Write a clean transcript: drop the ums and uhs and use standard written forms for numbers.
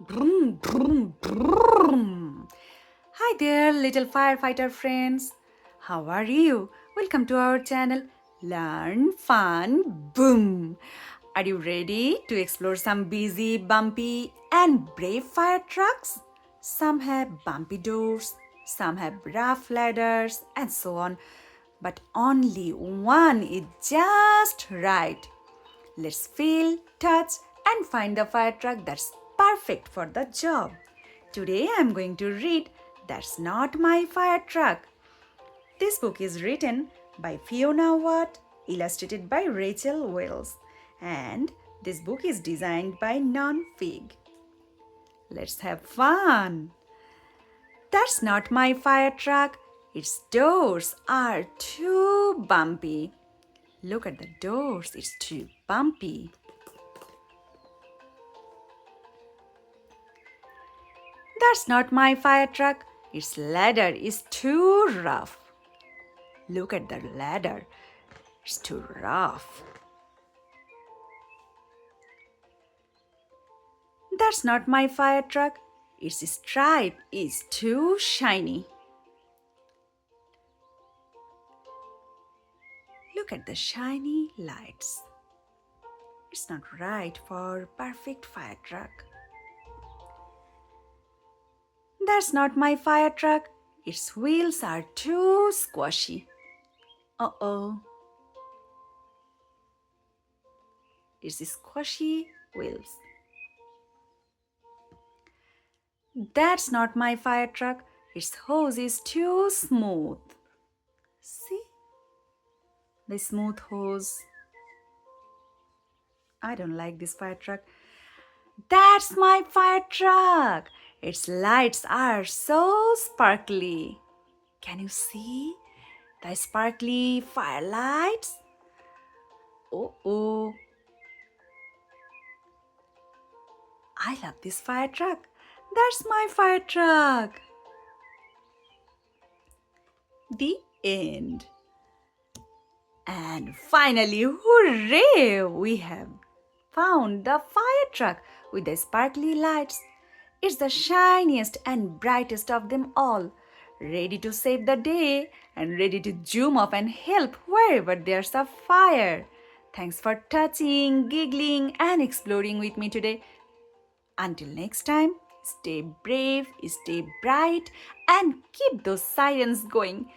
Brum, brum, brum. Hi there, little firefighter friends. How are you? Welcome to our channel Learn Fun Boom. Are you ready to explore some busy, bumpy, and brave fire trucks? Some have bumpy doors, some have rough ladders, and so on. But only one is just right. Let's feel, touch, and find the fire truck that's perfect for the job. Today I'm going to read That's Not My Fire Truck. This book is written by Fiona Watt, illustrated by Rachel Wells, and this book is designed by Non-Fig. Let's have fun! That's not my fire truck. Its doors are too bumpy. Look at the doors, it's too bumpy. That's not my fire truck. Its ladder is too rough. Look at the ladder. It's too rough. That's not my fire truck. Its stripe is too shiny. Look at the shiny lights. It's not right for perfect fire truck. That's not my fire truck. Its wheels are too squashy. Uh-oh. It's squashy wheels. That's not my fire truck. Its hose is too smooth. See? The smooth hose. I don't like this fire truck. That's my fire truck. Its lights are so sparkly. Can you see the sparkly fire lights? Oh. I love this fire truck. That's my fire truck. The end. And finally, hooray! We have found the fire truck with the sparkly lights. It's the shiniest and brightest of them all, ready to save the day and ready to zoom off and help wherever there's a fire. Thanks for touching, giggling, and exploring with me today. Until next time, stay brave, stay bright, and keep those sirens going.